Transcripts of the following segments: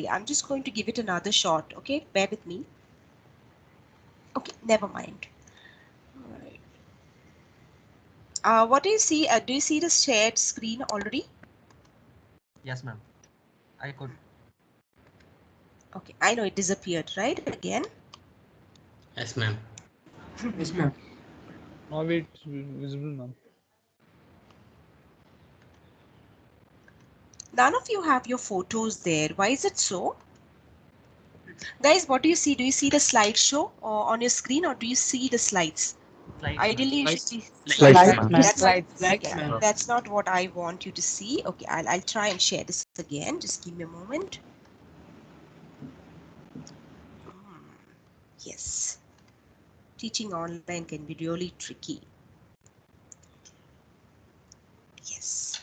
I'm just going to give it another shot. Okay, bear with me. Okay, never mind. All right. What do you see? Do you see the shared screen already? Yes, ma'am. I could. Okay, I know it disappeared, right? Again. Yes, ma'am. Yes, ma'am. Now it's visible, ma'am. None of you have your photos there. Why is it so? Guys, what do you see? Do you see the slideshow on your screen, or do you see the slides? Slides, Ideally, you should Slides. see Slides, slides. ma'am. That's not, Slides, yeah, ma'am. that's not what I want you to see. Okay, I'll try and share this again. Just give me a moment. Yes, teaching online can be really tricky. Yes.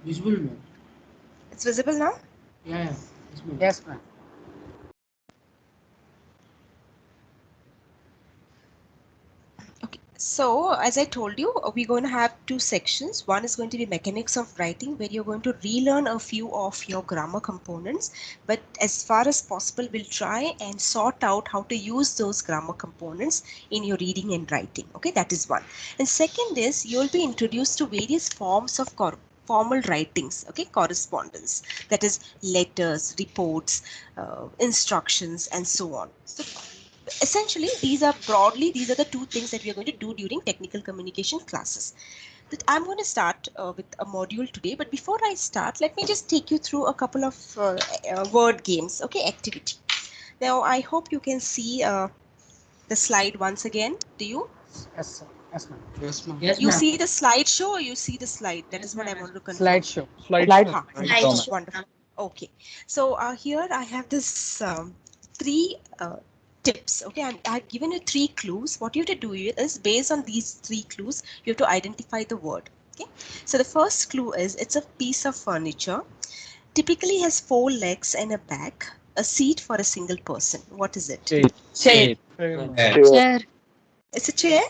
Visible, ma'am. It's visible now? Yeah, yeah. Visible. Yes, ma'am. Okay, so as I told you, we're going to have two sections. One is going to be mechanics of writing, where you're going to relearn a few of your grammar components, but as far as possible, we'll try and sort out how to use those grammar components in your reading and writing. Okay, that is one. And second is you'll be introduced to various forms of formal writings, okay, correspondence, that is letters, reports, instructions, and so on. So essentially these are the two things that we are going to do during technical communication classes. That I'm going to start with a module today, but before I start, let me just take you through a couple of word games, okay, activity. Now I hope you can see the slide once again. Do you? Yes, sir. Yes, ma'am. Yes, ma'am. Yes, You ma'am. see the slideshow, or you see the slide? That is what I want to confirm. Slideshow. Slideshow. Huh. Slideshow. Wonderful. Okay, so here I have this three tips. Okay, I've given you three clues. What you have to do is, based on these three clues, you have to identify the word. Okay, so the first clue is it's a piece of furniture. Typically has four legs and a back. A seat for a single person. What is it? Chair. Chair. Chair, ma'am. Chair. It's a chair.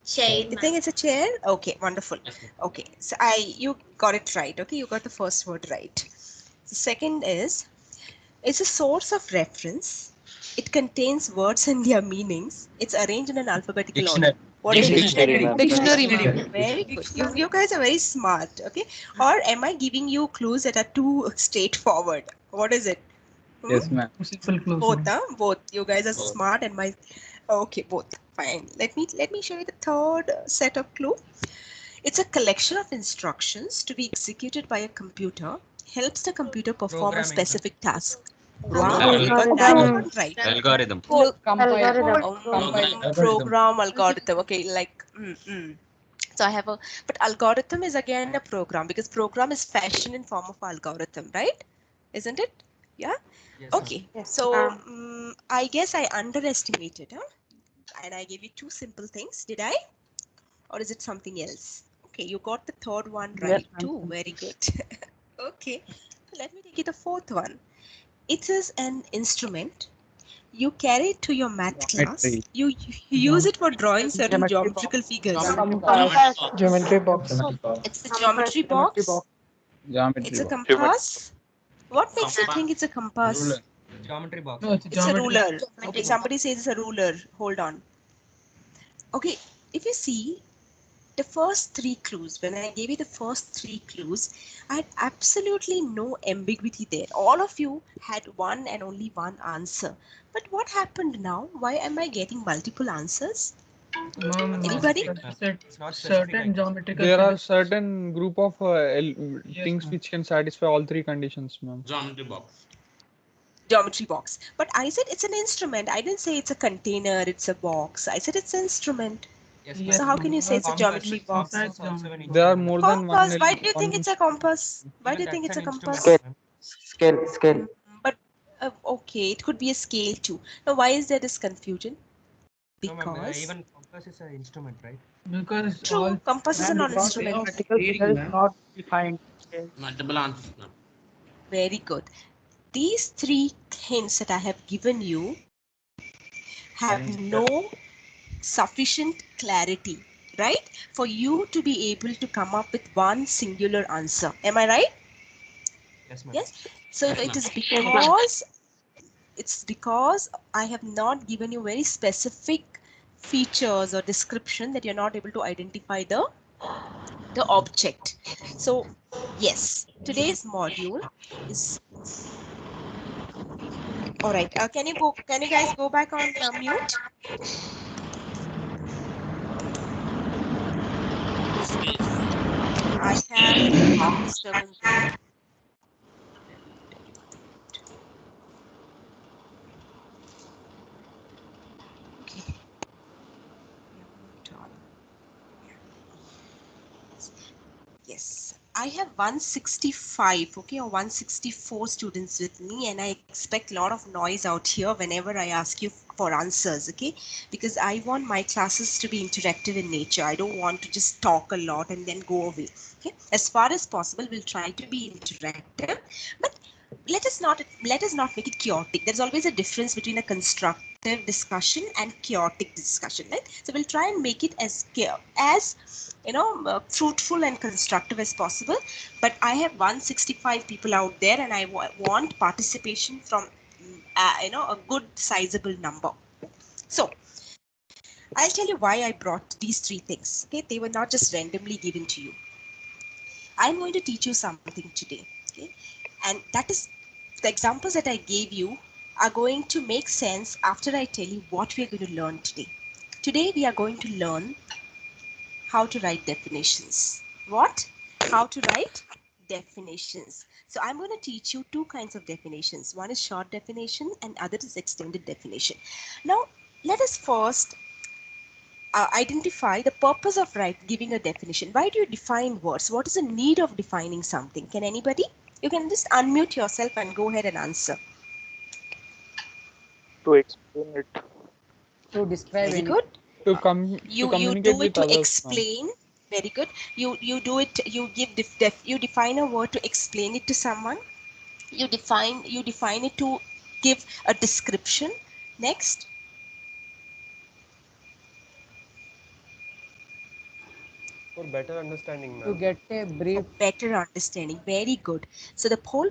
Shade. You think it's a chair? Okay, wonderful. Yes, ma'am. Okay, so you got it right. Okay, you got the first word right. The second is it's a source of reference. It contains words and their meanings. It's arranged in an alphabetical order. What is it? Dictionary. Dictionary, ma'am. Very good. You guys are very smart. Okay. Or am I giving you clues that are too straightforward? What is it? Yes, ma'am. Simple close. Both, huh? Both. You guys are Both. smart and my. Okay, both. Fine. Let me show you the third set of clue. It's a collection of instructions to be executed by a computer. Helps the computer perform a Programming, specific task. Program. Wow, you got that one right. Algorithm. Look, Compile. program algorithm. Okay, like. So I have a, but algorithm is again a program, because program is fashioned in form of algorithm, right? Isn't it? Yeah. Yes, ma'am. Okay. So I guess I underestimated, huh? And I gave you two simple things. Did I? Or is it something else? Okay, you got the third one Yes, right ma'am. too. Very good. Okay, let me take you the fourth one. It is an instrument. You carry it to your math class. Geometry. You use it for drawing certain Geometry geometrical figures. Compass. Geometry box. It's a geometry Geometry box. box. Geometry It's a box. compass. What makes you think it's a compass? Ruler. Geometry box. No, it's It's a ruler. Okay, somebody says it's a ruler. Hold on. Okay, if you see the first three clues, when I gave you the first three clues, I had absolutely no ambiguity there. All of you had one and only one answer. But what happened now? Why am I getting multiple answers? Anybody? It's not specific, I Certain guess. geometrical. There are figures. certain group of things ma'am. which can satisfy all three conditions, ma'am. Geometry box. Geometry box. But I said it's an instrument. I didn't say it's a container, it's a box. I said it's an instrument. Yes, Yes, So ma'am. how can you say it's a Compass. geometry box? Compass, Compass also an There are instrument. more than one. Compass. Why do you think one- it's a compass? Why do Even you think that's it's a an compass? instrument, ma'am. Scale. But okay, it could be a scale too. Now, why is there this confusion? No, ma'am. Because Even compass is an instrument, right? Because true, all compass is a Ma'am, non-instrument. geometrical figure is not defined. Multiple answers, ma'am. Very good. These three hints that I have given you have no sufficient clarity, right? For you to be able to come up with one singular answer. Am I right? Yes, ma'am. Yes. So Yes, it ma'am. is because I have not given you very specific features or description that you're not able to identify the object. So yes, today's module is all right. Can you guys go back on mute? I have disturbance. Okay. Yes, I have 165, okay, or 164 students with me, and I expect a lot of noise out here whenever I ask you for answers, okay, because I want my classes to be interactive in nature. I don't want to just talk a lot and then go away, okay. As far as possible, we'll try to be interactive, but let us not make it chaotic. There's always a difference between a constructive discussion and chaotic discussion, right? So we'll try and make it as fruitful and constructive as possible. But I have 165 people out there, and I want participation from a good sizable number. So I'll tell you why I brought these three things. Okay, they were not just randomly given to you. I'm going to teach you something today. Okay, and that is the examples that I gave you are going to make sense after I tell you what we are going to learn today. Today we are going to learn how to write definitions. What? How to write definitions. So I'm going to teach you two kinds of definitions. One is short definition and other is extended definition. Now, let us first identify the purpose of giving a definition. Why do you define words? What is the need of defining something? Can anybody? You can just unmute yourself and go ahead and answer. To explain it. To describe Very any. good. To You communicate do it with to others, ma'am. explain. Very good. You do it. You give you define a word to explain it to someone. You define it to give a description. Next. For better understanding, To ma'am. get a brief. For better understanding. Very good. So the whole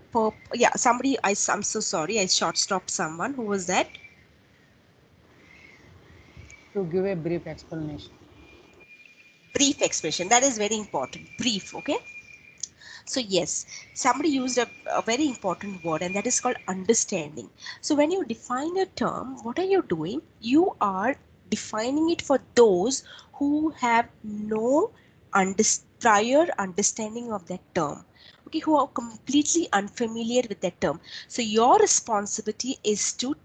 yeah, somebody, I'm so sorry, I short stopped someone. Who was that? To give a brief explanation. Brief expression. That is very important. Brief. Okay. So yes, somebody used a very important word, and that is called understanding. So when you define a term, what are you doing? You are defining it for those who have no prior understanding of that term. Okay, who are completely unfamiliar with that term. So your responsibility is to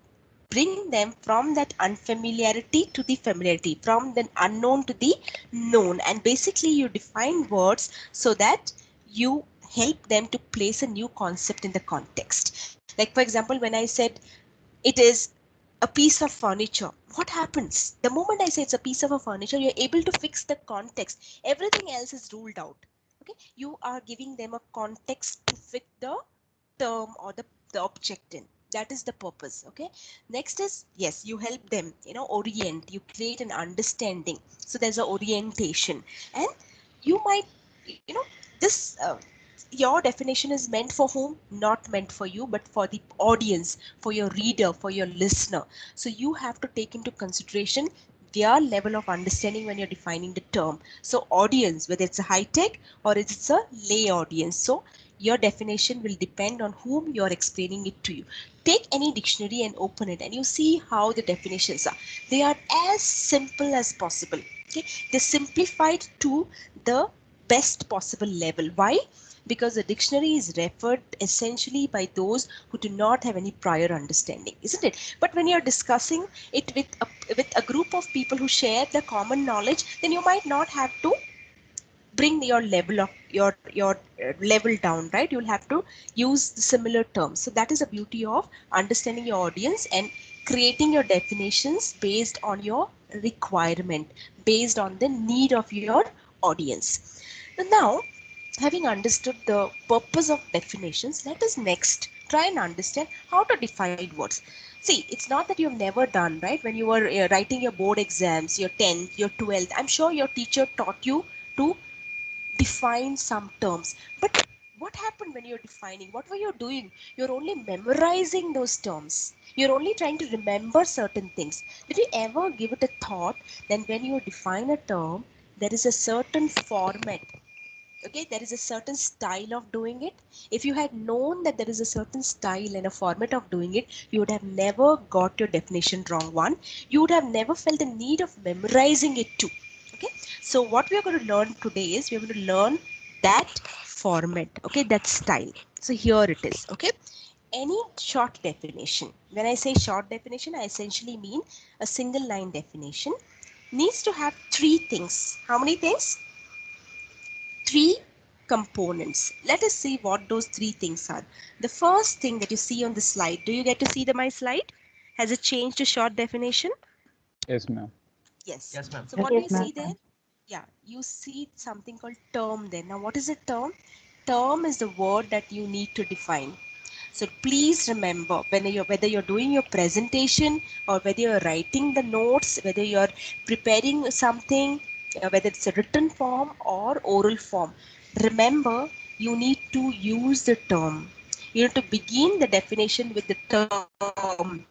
bring them from that unfamiliarity to the familiarity, from the unknown to the known. And basically you define words so that you help them to place a new concept in the context. Like for example, when I said it is a piece of furniture, what happens? The moment I say it's a piece of a furniture, you're able to fix the context. Everything else is ruled out. Okay, you are giving them a context to fit the term or the object in. That is the purpose. Okay, next is, yes, you help them, orient, you create an understanding. So there's a orientation, and you might, this your definition is meant for whom? Not meant for you, but for the audience, for your reader, for your listener. So you have to take into consideration their level of understanding when you're defining the term. So audience, whether it's a high tech or it's a lay audience, so your definition will depend on whom you're explaining it to you. Take any dictionary and open it, and you see how the definitions are. They are as simple as possible. Okay, they're simplified to the best possible level. Why? Because the dictionary is referred essentially by those who do not have any prior understanding, isn't it? But when you're discussing it with a group of people who share the common knowledge, then you might not have to bring your level of your level down, right? You'll have to use the similar terms. So that is the beauty of understanding your audience and creating your definitions based on your requirement, based on the need of your audience. Now, having understood the purpose of definitions, let us next Try and understand how to define words. See, it's not that you've never done, right? When you were writing your board exams, your 10th, your 12th, I'm sure your teacher taught you to define some terms. But what happened when you're defining? What were you doing? You're only memorizing those terms. You're only trying to remember certain things. Did you ever give it a thought? Then when you define a term, there is a certain format. Okay, there is a certain style of doing it. If you had known that there is a certain style and a format of doing it, you would have never got your definition wrong. One, you would have never felt the need of memorizing it too. Okay, so what we are going to learn today is we're going to learn that format. Okay, that style. So here it is. Okay, any short definition. When I say short definition, I essentially mean a single line definition needs to have three things. How many things? Three components. Let us see what those three things are. The first thing that you see on the slide, do you get to see my slide? Has it changed to short definition? Yes, ma'am. Yes. Yes, ma'am. So what do you Yes, ma'am. see there? Yeah, you see something called term there. Now what is a term? Term is the word that you need to define. So please remember, whether you're doing your presentation or whether you're writing the notes, whether you're preparing something, whether it's a written form or oral form, remember you need to use the term. You need to begin the definition with the term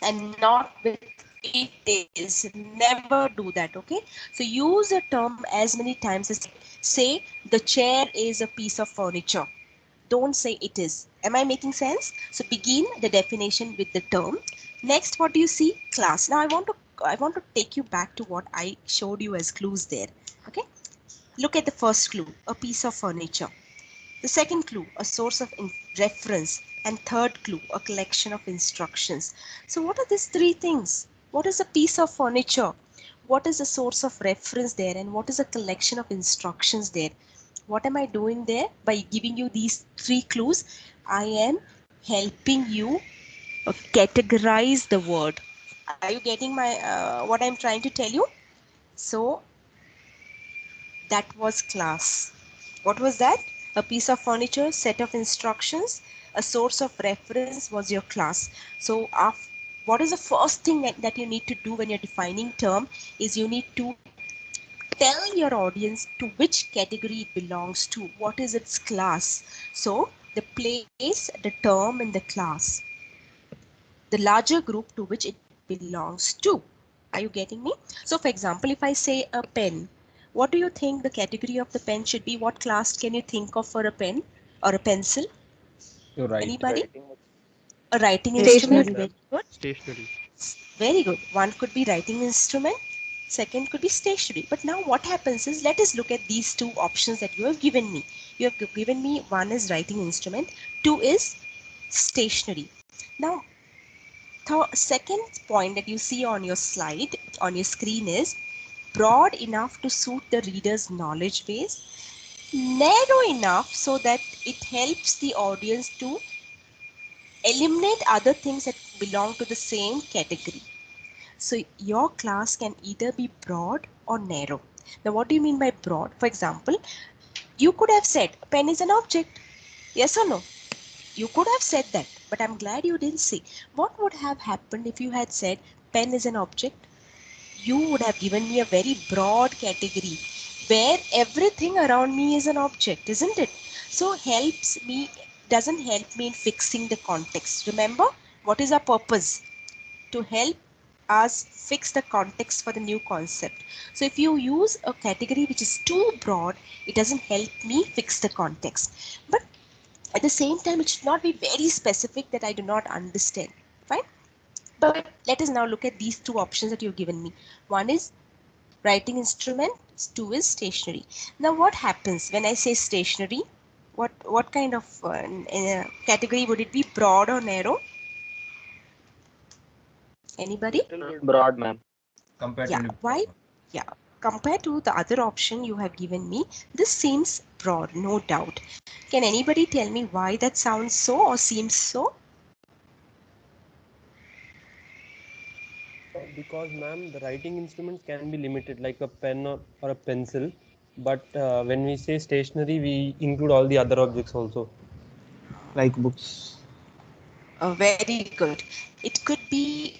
and not with it is. Never do that. Okay, so use a term as many times as say the chair is a piece of furniture. Don't say it is. Am I making sense? So begin the definition with the term. Next, what do you see? Class. Now I want to take you back to what I showed you as clues there. Okay, look at the first clue, a piece of furniture. The second clue, a source of reference. And third clue, a collection of instructions. So what are these three things? What is a piece of furniture? What is a source of reference there? And what is a collection of instructions there? What am I doing there? By giving you these three clues, I am helping you categorize the word. Are you getting my what I'm trying to tell you? So that was class. What was that? A piece of furniture, set of instructions, a source of reference was your class. So what is the first thing that you need to do when you're defining term is you need to tell your audience to which category it belongs to. What is its class? So the place, the term in the class, the larger group to which it belongs to. Are you getting me? So for example, if I say a pen, what do you think the category of the pen should be? What class can you think of for a pen or a pencil? To write. Anybody? A writing Stationery. instrument. Very good. Stationery. Very good. One could be writing instrument. Second could be stationery. But now what happens is, let us look at these two options that you have given me. You have given me one is writing instrument, two is stationery. Now second point that you see on your slide, on your screen is broad enough to suit the reader's knowledge base, narrow enough so that it helps the audience to eliminate other things that belong to the same category. So your class can either be broad or narrow. Now what do you mean by broad? For example, you could have said pen is an object. Yes or no? You could have said that, but I'm glad you didn't say. What would have happened if you had said pen is an object? You would have given me a very broad category where everything around me is an object, isn't it? So doesn't help me in fixing the context. Remember, what is our purpose? To help us fix the context for the new concept. So if you use a category which is too broad, it doesn't help me fix the context. But at the same time, it should not be very specific that I do not understand. Fine. But let us now look at these two options that you've given me. One is writing instrument, two is stationery. Now what happens when I say stationery? What kind of category would it be? Broad or narrow? Anybody? Broad, ma'am. Yeah. Why? Yeah. Compared to the other option you have given me, this seems broad, no doubt. Can anybody tell me why that sounds so or seems so? Because, ma'am, the writing instruments can be limited, like a pen or a pencil. But when we say stationery, we include all the other objects also. like books. Very good. It could be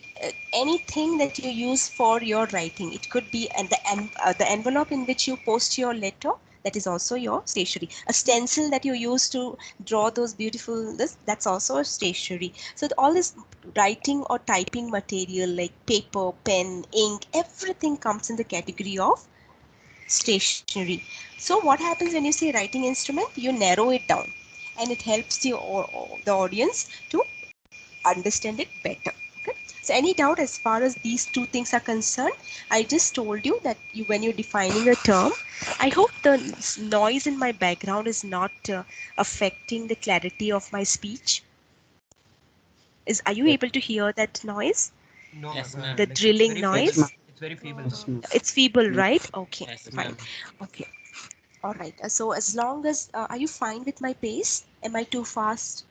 anything that you use for your writing. It could be the envelope in which you post your letter. That is also your stationery. A stencil that you use to draw those beautiful that's also a stationery. So all this writing or typing material like paper, pen, ink, everything comes in the category of stationery. So what happens when you say writing instrument? You narrow it down, and it helps the audience to understand it better. Okay, so any doubt as far as these two things are concerned? I just told you that when you're defining a term, I hope the noise in my background is not affecting the clarity of my speech. Are you able to hear that noise? No, Yes, ma'am. ma'am. The drilling Yes, noise? ma'am. It's very feeble. Yes, ma'am. It's feeble, right? Okay, Yes, fine. ma'am. Okay, all right. So as long as are you fine with my pace? Am I too fast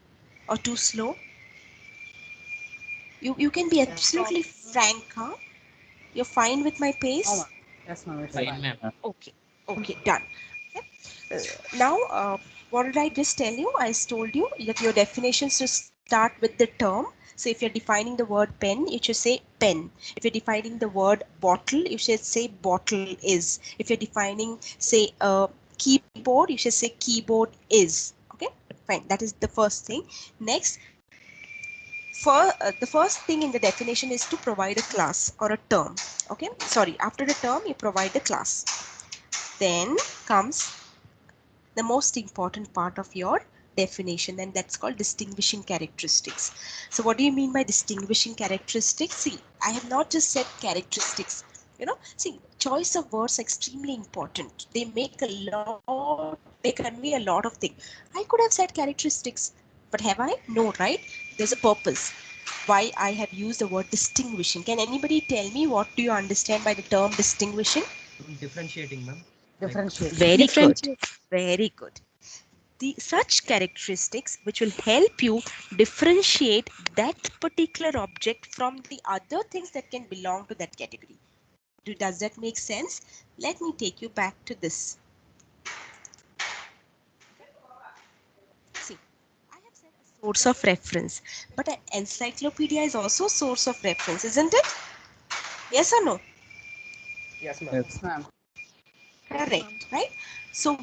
or too slow? You can be absolutely frank, huh? You're fine with my pace? Oh, yes, ma'am. It's Fine, fine. ma'am. Okay, okay, done. Okay. Now, what did I just tell you? I told you that your definitions to start with the term. So if you're defining the word pen, you should say pen. If you're defining the word bottle, you should say bottle is. If you're defining, say, keyboard, you should say keyboard is. Okay, fine. That is the first thing. Next, the first thing in the definition is to provide a class or a term. Okay, sorry, after the term you provide the class. Then comes the most important part of your definition, and that's called distinguishing characteristics. So what do you mean by distinguishing characteristics? See, I have not just said characteristics. See, choice of words are extremely important. They make a lot, they convey a lot of things. I could have said characteristics, but have I? No, right? There's a purpose why I have used the word distinguishing. Can anybody tell me what do you understand by the term distinguishing? Differentiating, ma'am. Differentiate. Very good. Very good. Such characteristics which will help you differentiate that particular object from the other things that can belong to that category. Does that make sense? Let me take you back to this. See, I have said a source of reference, but an encyclopedia is also a source of reference, isn't it? Yes or no? Yes, ma'am. Yes. Yes, ma'am. Correct, right? So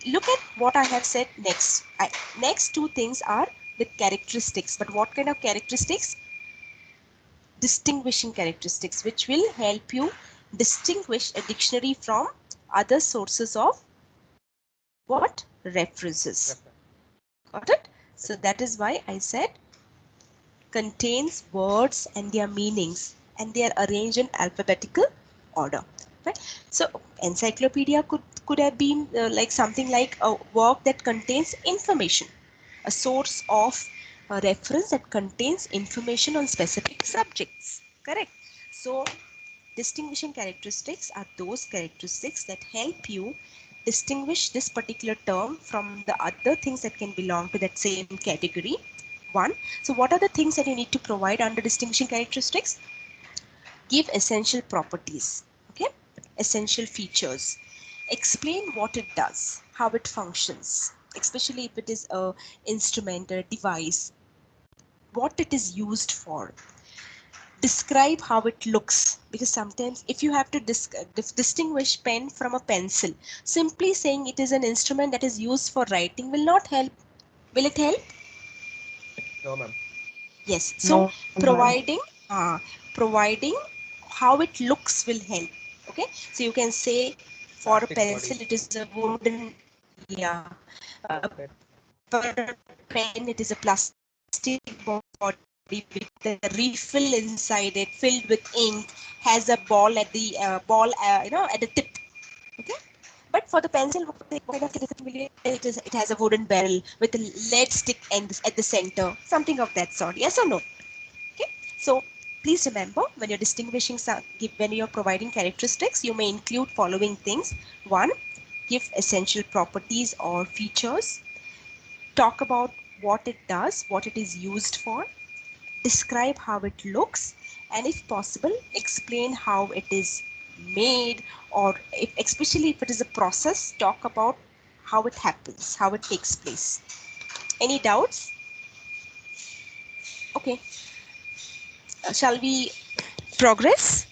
look at what I have said next. Next two things are the characteristics, but what kind of characteristics? Distinguishing characteristics, which will help you distinguish a dictionary from other sources of what? References. Got it? So that is why I said contains words and their meanings, and they are arranged in alphabetical order. Right? So encyclopedia could have been like something like a work that contains information, a source of a reference that contains information on specific subjects. Correct? So distinguishing characteristics are those characteristics that help you distinguish this particular term from the other things that can belong to that same category. One. So what are the things that you need to provide under distinguishing characteristics? Give essential properties. Okay, essential features. Explain what it does, how it functions, especially if it is a instrument or a device, what it is used for. Describe how it looks, because sometimes if you have to distinguish pen from a pencil, simply saying it is an instrument that is used for writing will not help. Will it help? No, ma'am. Yes. So No, ma'am. providing how it looks will help. Okay, so you can say for a Plastic pencil body. it is a wooden, yeah, for a pen it is a plastic body with a refill inside it, filled with ink, has a ball at the at the tip. Okay, but for the pencil, what kind of it has a wooden barrel with a lead stick at the center, something of that sort. Yes or no? Okay, so please remember, when you're distinguishing when you're providing characteristics, you may include following things. One, give essential properties or features. Talk about what it does, what it is used for. Describe how it looks, and if possible, explain how it is made, or especially if it is a process, talk about how it happens, how it takes place. Any doubts? Okay. Shall we progress?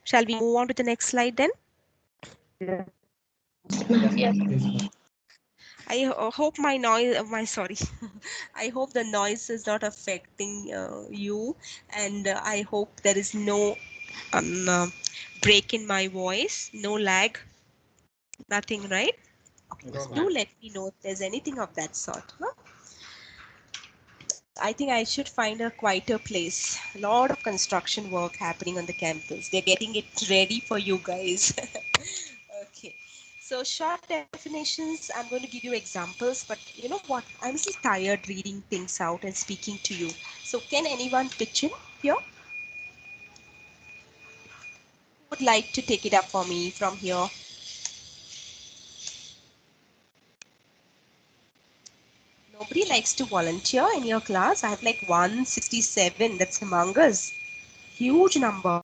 Shall we move on to the next slide then? I hope my noise, I hope the noise is not affecting you, and I hope there is no break in my voice, no lag, nothing, right? Okay, Yes, do ma'am. let me know if there's anything of that sort. Huh? I think I should find a quieter place. A lot of construction work happening on the campus. They're getting it ready for you guys. Okay. So short definitions, I'm going to give you examples, but you know what? I'm still tired reading things out and speaking to you. So can anyone pitch in here? Who would like to take it up for me from here? Nobody likes to volunteer in your class. I have like 167. That's humongous. Huge number.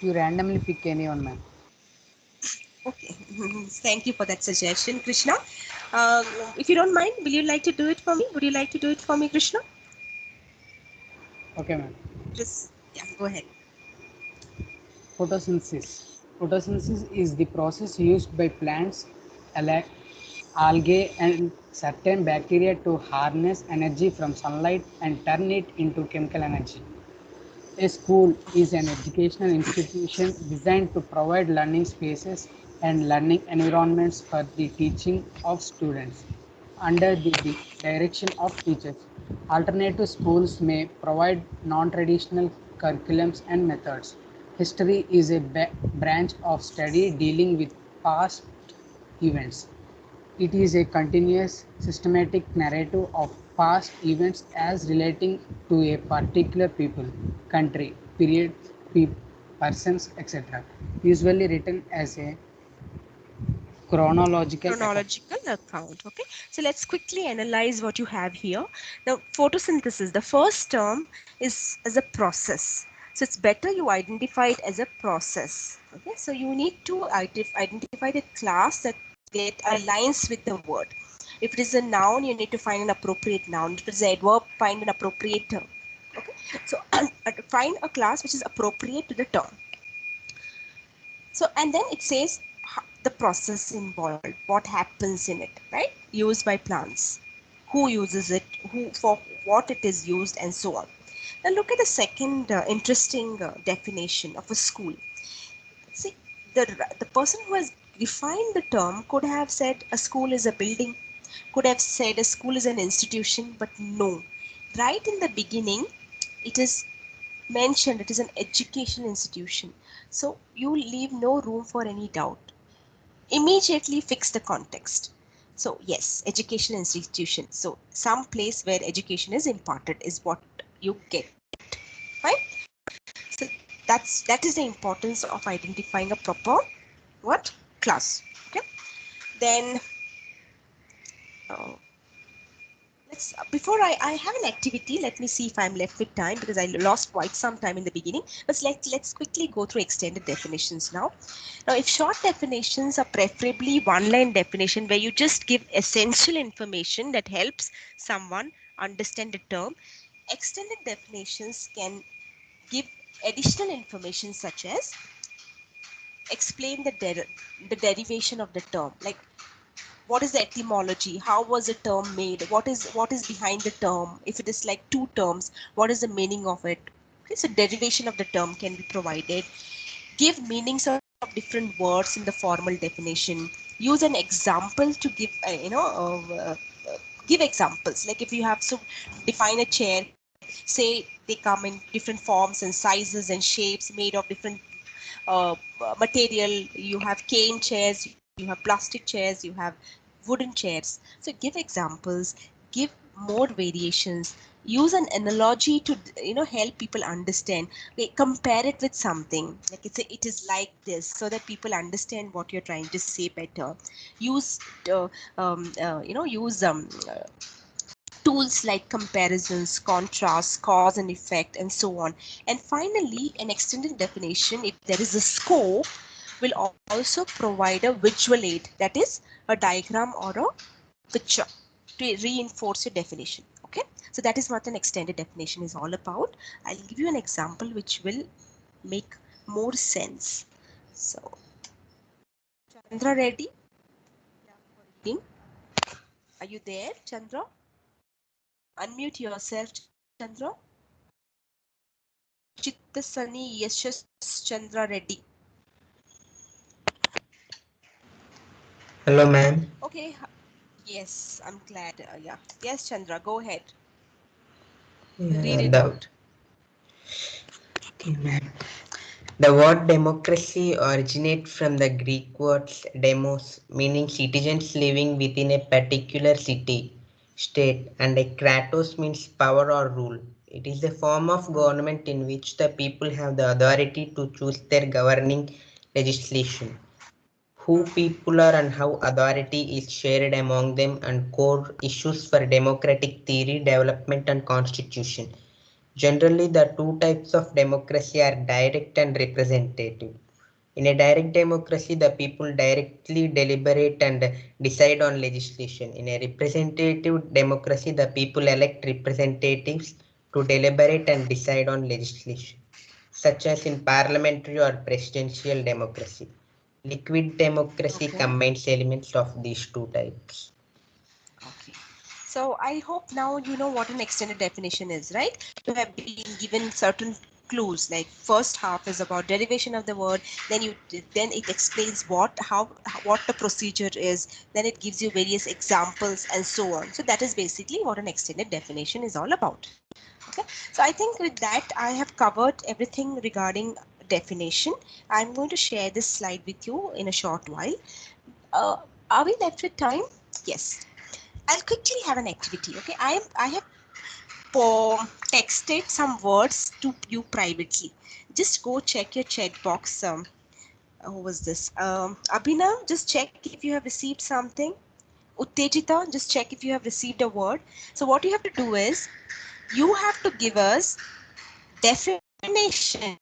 You randomly pick anyone, ma'am. Okay. Thank you for that suggestion, Krishna. Uh, if you don't mind, will you like to do it for me? Would you like to do it for me, Krishna? Okay, ma'am. Just, yeah, go ahead. Photosynthesis. Photosynthesis is the process used by plants, algae, and certain bacteria to harness energy from sunlight and turn it into chemical energy. A school is an educational institution designed to provide learning spaces and learning environments for the teaching of students under the direction of teachers. Alternative schools may provide non-traditional curriculums and methods. History is a branch of study dealing with past events. It is a continuous, systematic narrative of past events as relating to a particular people, country, period, persons, etc. Usually written as a chronological account. Chronological account. Okay, so let's quickly analyze what you have here. Now, photosynthesis, the first term is as a process. So it's better you identify it as a process. Okay, so you need to identify the class that aligns with the word. If it is a noun, you need to find an appropriate noun. If it is an adverb, find an appropriate term. Okay, so find a class which is appropriate to the term. So, and then it says the process involved, what happens in it, right? Used by plants, who uses it, who for what it is used, and so on. Now look at the second interesting definition of a school. See, the person who has defined the term could have said a school is a building, could have said a school is an institution, but no. Right in the beginning, it is mentioned it is an educational institution. So you leave no room for any doubt. Immediately fix the context. So yes, educational institution. So some place where education is imparted is what you get, right? So that is the importance of identifying a proper what class. Okay. Then before I have an activity, let me see if I'm left with time because I lost quite some time in the beginning. But let's quickly go through extended definitions now. Now, if short definitions are preferably one-line definition where you just give essential information that helps someone understand the term, extended definitions can give additional information such as explain the derivation of the term, like what is the etymology, how was the term made, what is behind the term, if it is like two terms, what is the meaning of it. Okay, so derivation of the term can be provided. Give meanings of different words in the formal definition. Use an example to give give examples, like if you have to define a chair, say they come in different forms and sizes and shapes, made of different material. You have cane chairs, you have plastic chairs, you have wooden chairs. So give examples, give more variations, use an analogy to help people understand. Compare it with something, like it is like this, so that people understand what you're trying to say better. Use tools like comparisons, contrast, cause and effect, and so on. And finally, an extended definition, if there is a scope, will also provide a visual aid, that is a diagram or a picture to reinforce your definition. Okay, so that is what an extended definition is all about. I'll give you an example which will make more sense. So, Chandra, ready? Are you there, Chandra? Unmute yourself, Chandra. Chittasani Yashas Chandra Reddy. Hello, ma'am. Okay. Yes, I'm glad. Yeah. Yes, Chandra, go ahead. Read it out. Okay, ma'am. The word democracy originates from the Greek words demos, meaning citizens living within a particular city, state, and a kratos means power or rule. It is a form of government in which the people have the authority to choose their governing legislation, who people are and how authority is shared among them, and core issues for democratic theory, development, and constitution. Generally, the two types of democracy are direct and representative. In a direct democracy, the people directly deliberate and decide on legislation. In a representative democracy, the people elect representatives to deliberate and decide on legislation, such as in parliamentary or presidential democracy. Liquid democracy combines elements of these two types. Okay. So I hope now you know what an extended definition is, right? You have been given certain clues, like first half is about derivation of the word, then it explains what the procedure is, then it gives you various examples and so on. So that is basically what an extended definition is all about. Okay. So I think with that I have covered everything regarding definition. I'm going to share this slide with you in a short while. Are we left with time? Yes. I'll quickly have an activity. Okay, I have texted some words to you privately. Just go check your chat box. Who was this? Abhinav, just check if you have received something. Uttejita, just check if you have received a word. So what you have to do is, you have to give us definition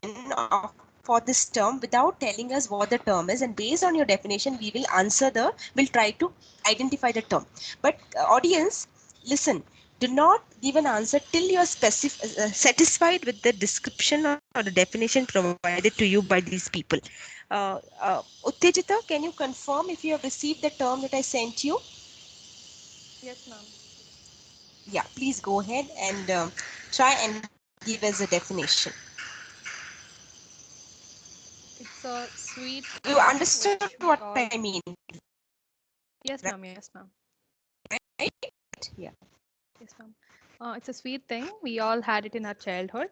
for this term without telling us what the term is, and based on your definition we'll try to identify the term. But audience, listen, do not give an answer till you are satisfied with the description or the definition provided to you by these people. Uttejita, can you confirm if you have received the term that I sent you? Yes, ma'am. Yeah, please go ahead and try and give us a definition. It's a sweet. You understood which we what call- I mean? Yes, ma'am. Yes, ma'am. Right? Yeah. Yes, ma'am. It's a sweet thing. We all had it in our childhood,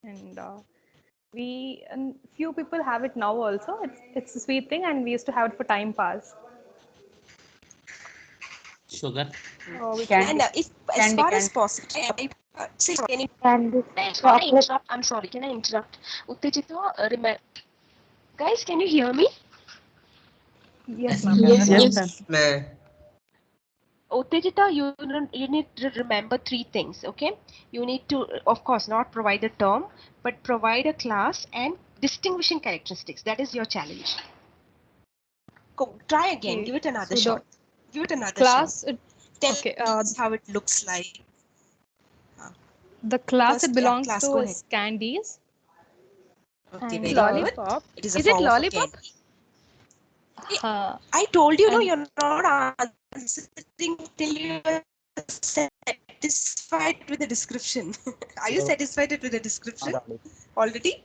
and few people have it now also. It's a sweet thing, and we used to have it for time pass. Sugar. Which Candy. And if as Candy, far as candy. possible, can you I'm sorry, can I interrupt? Uttejita, guys, can you hear me? Yes, ma'am. Yes, ma'am. Uttejita, you need to remember three things, okay? You need to, of course, not provide a term, but provide a class and distinguishing characteristics. That is your challenge. Go, try again. Okay, Give it another so the shot. Give it another class. shot. Tell Okay. us how it looks like. The class First, it belongs class, to go is candies. Okay, And very lollipop. good. It is a Is it form of lollipop? candy. Uh, I told you, no, and- you're not answering till you're satisfied with the description. Are you satisfied with the description already?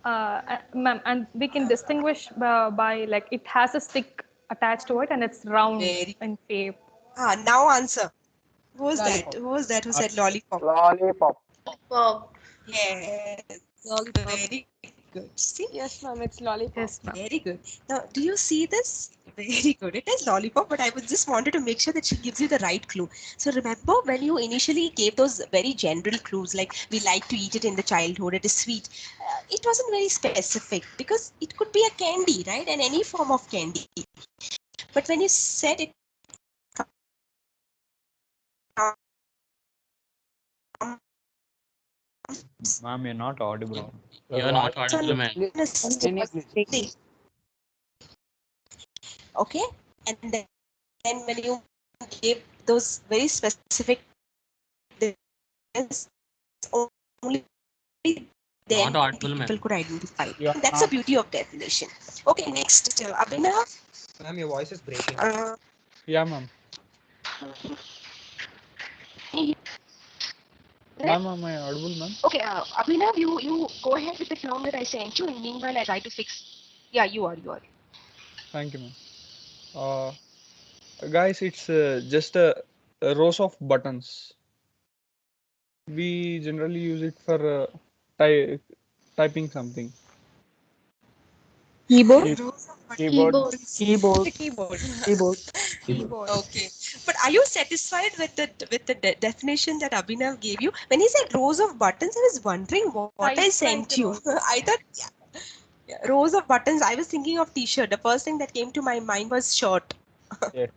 Ma'am, and we can distinguish by like it has a stick attached to it and it's round in shape. Now answer. Who was Lollipop. that? Who was that who said lollipop? Lollipop. Yes. Lollipop. Very good. See? Yes, ma'am, it's lollipop. Yes, ma'am. Very good. Now, do you see this? Very good. It is lollipop, but I was just wanted to make sure that she gives you the right clue. So remember when you initially gave those very general clues, like we like to eat it in the childhood, it is sweet. It wasn't very specific because it could be a candy, right? And any form of candy. But when you said it, Ma'am, you're not audible. You're not audible, man. okay, and then then when you give those very specific, there's only then Not audible, ma'am. people could identify. Yeah. That's the beauty of definition. Okay, next, Abhinav. Ma'am, your voice is breaking. Yeah, ma'am. Ma'am, am I audible, ma'am? Okay, Abhinav, you go ahead with the term that I sent you, and meanwhile I try to fix. Yeah, you are. Thank you, ma'am. Guys, it's just a rows of buttons. We generally use it for typing something. Keyboard. Keyboard. Keyboard. Okay, but are you satisfied with the definition that Abhinav gave you? When he said rows of buttons, I was wondering what I Right, sent right, you. rows. I thought rows of buttons. I was thinking of T-shirt. The first thing that came to my mind was shirt. Yes.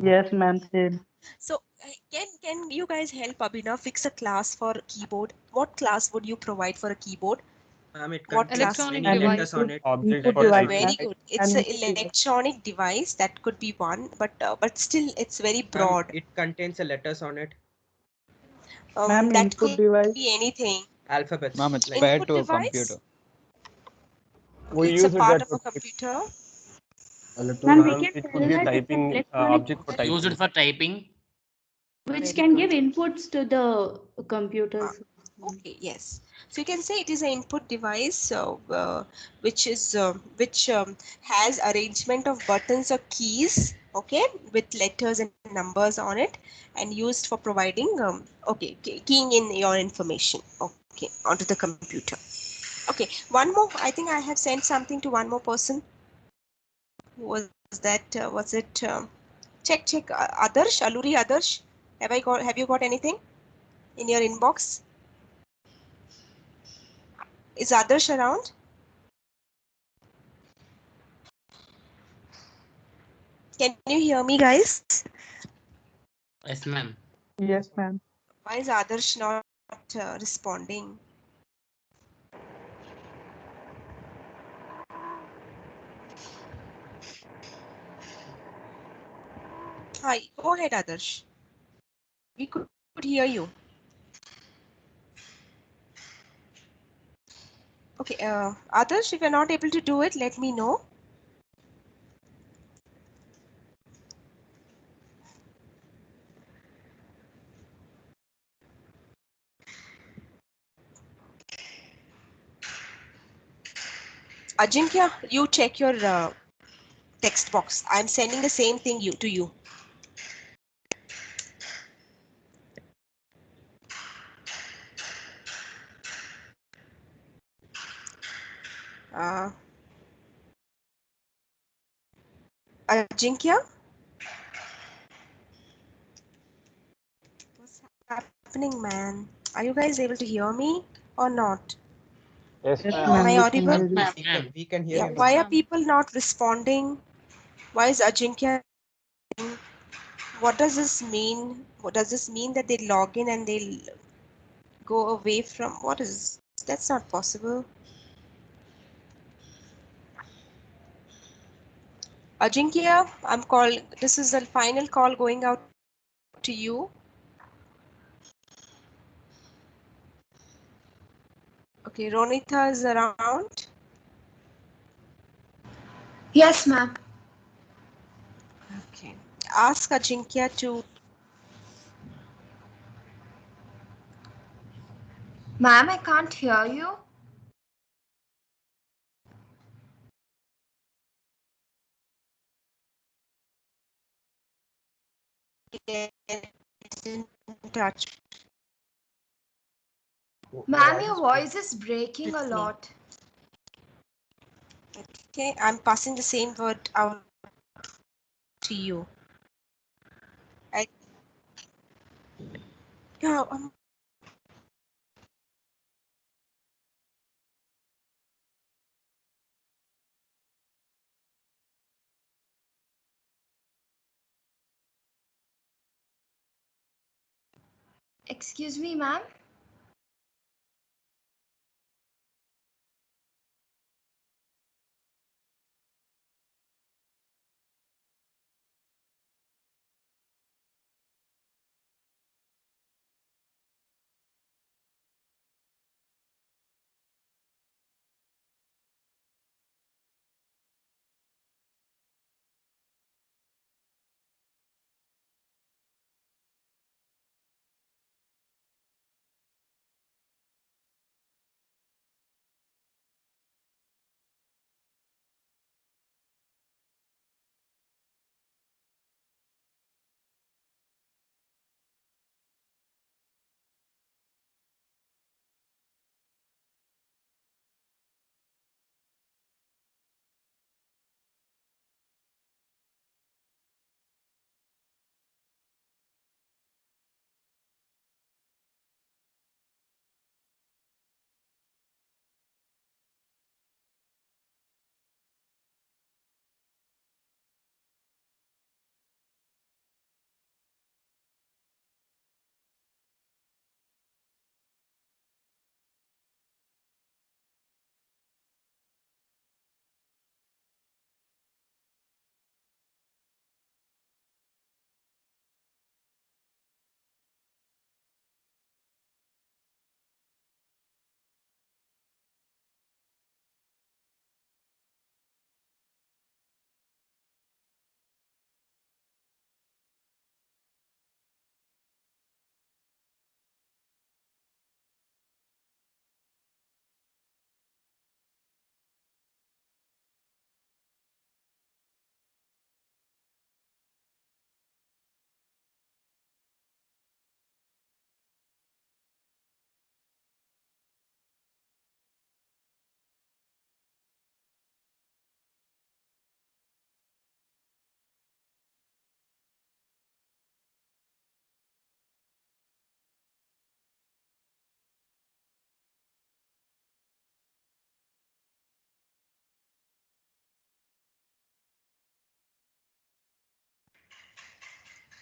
Yes, ma'am. Same. So can you guys help Abhinav fix a class for keyboard? What class would you provide for a keyboard? Ma'am, it What contains Electronic many device. letters on it. Object Input for device, typing. Very ma'am. good. It's And an electronic device that could be one, but still it's very Ma'am, broad. it contains the letters on it. Ma'am, That input could device. be anything. Alphabets. Ma'am, it's like paired Input to a device? computer. We It's a use it part that of a computer. Ma'am, it could be a typing object for Use it typing. for typing. Very Which can good. give inputs to the computers. Okay, yes. So you can say it is an input device, which has arrangement of buttons or keys, okay, with letters and numbers on it, and used for providing, keying in your information, okay, onto the computer. Okay, one more. I think I have sent something to one more person. Who was that? Was it? Check. Adarsh, Aluri Adarsh. Have you got anything in your inbox? Is Adarsh around? Can you hear me, guys? Yes, ma'am. Yes, ma'am. Why is Adarsh not responding? Hi, go ahead, Adarsh. We could hear you. Okay, Adarsh, if you're not able to do it, let me know. Ajinkya, you check your text box. I'm sending the same thing to you. Ajinkya? What's happening, man? Are you guys able to hear me or not? Yes, Yes, ma'am. ma'am. Am I We can audible? hear you. Ma'am. We can hear Yeah, you. why are people not responding? Why is Ajinkya? What does this mean? What does this mean that they log in and they'll go away from? What is? That's not possible. Ajinkya, I'm calling. This is the final call going out to you. Okay, Ronita is around. Yes, ma'am. Okay, ask Ajinkya to. Ma'am, I can't hear you. Get in touch Ma'am, your voice is breaking a with me. lot. Okay, I'm passing the same word out to you. Yeah, Excuse me, ma'am.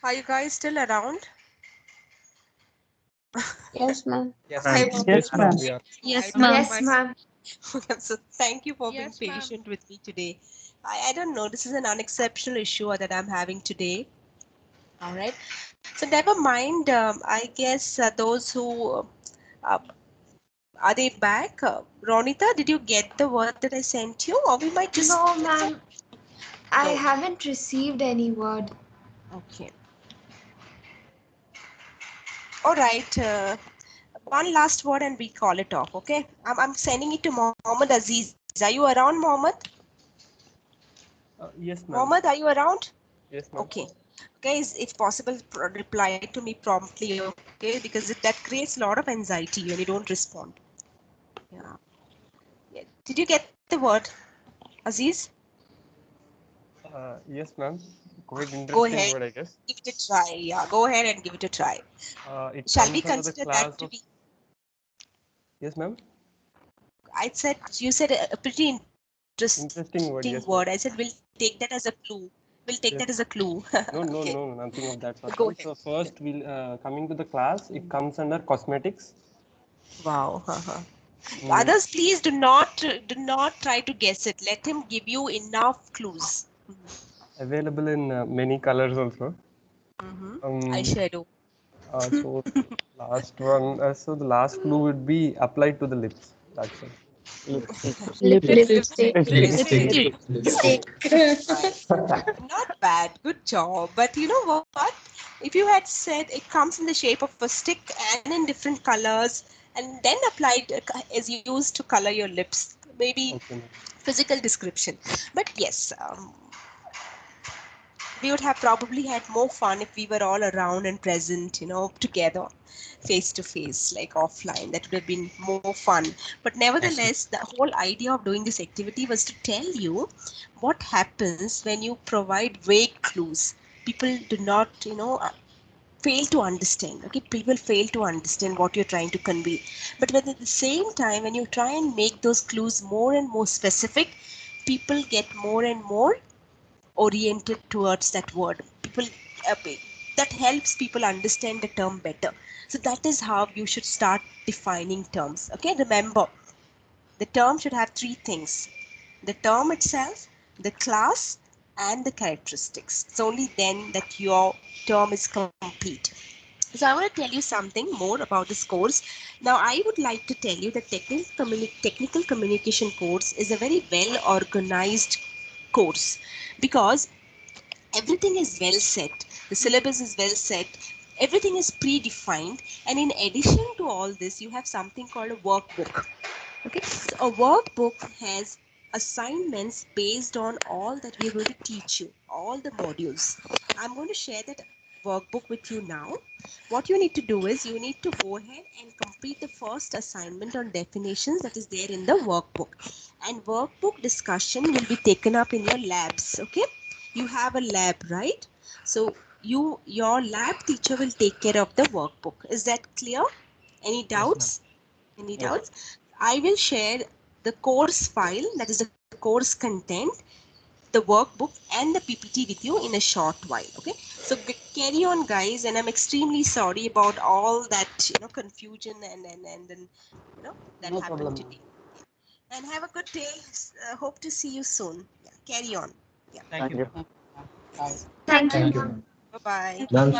Are you guys still around? Yes, ma'am. Yes, I ma'am. was Yes, ma'am. We are. Yes, I don't ma'am. know Yes, ma'am. So thank you for Yes, being ma'am. patient with me today. I don't know, this is an unexceptional issue that I'm having today. All right. So never mind. I guess those who are they back? Ronita, did you get the word that I sent you, or we might just No, ma'am. I No. haven't received any word. Okay. All right. One last word and we call it off. Okay. I'm sending it to Mohammed Aziz. Are you around, Mohammed? Yes, ma'am. Mohammed, are you around? Yes, ma'am. Okay. Guys, if possible, reply to me promptly, okay? Because that creates a lot of anxiety when you don't respond. Yeah. Did you get the word, Aziz? Yes, ma'am. Quite Go interesting ahead. word, I guess. Give it a try. Yeah, go ahead and give it a try. It Shall we comes under the consider class that to of. be? Yes, ma'am. I said you said a pretty Interesting word. Yes, word. ma'am. I said we'll take that as a clue. We'll take Yes. that as a clue. No, no, Okay. no, nothing of that sort. Go Ma'am. ahead. So first, we'll coming to the class. It comes under cosmetics. Wow. Mm, Others, please do not try to guess it. Let him give you enough clues. available in many colors also. Eyeshadow. So last one. So the last clue would be applied to the lips. That's it. Lipstick. Lipstick. Lipstick. Not bad. Good job. But you know what? If you had said it comes in the shape of a stick and in different colors, and then applied is used to color your lips, maybe Okay, ma'am. physical description. But yes, we would have probably had more fun if we were all around and present, together, face to face, like offline. That would have been more fun. But nevertheless, the whole idea of doing this activity was to tell you what happens when you provide vague clues. People do not, fail to understand. Okay, people fail to understand what you're trying to convey. But at the same time, when you try and make those clues more and more specific, people get more and more oriented towards that word. People uh, that helps people understand the term better. So that is how you should start defining terms. Okay, remember the term should have three things: the term itself, the class, and the characteristics. It's only then that your term is complete. So I want to tell you something more about this course. Now I would like to tell you that technical communication course is a very well organized course, because everything is well set, the syllabus is well set, everything is predefined, and in addition to all this you have something called a workbook. Okay, so a workbook has assignments based on all that we are going to teach you, all the modules. I'm going to share that workbook with you now. What you need to do is you need to go ahead and complete the first assignment on definitions that is there in the workbook, and workbook discussion will be taken up in your labs. Okay, you have a lab, right? So your lab teacher will take care of the workbook. Is that clear? Any doubts? Any doubts? I will share the course file, that is the course content, the workbook, and the PPT with you in a short while. Okay, so carry on, guys, and I'm extremely sorry about all that confusion and then that No happened problem. today. And have a good day. Hope to see you soon. Yeah, carry on. Yeah. Thank you. Bye. Thank you, Thank you, ma'am. ma'am. Bye bye. Done.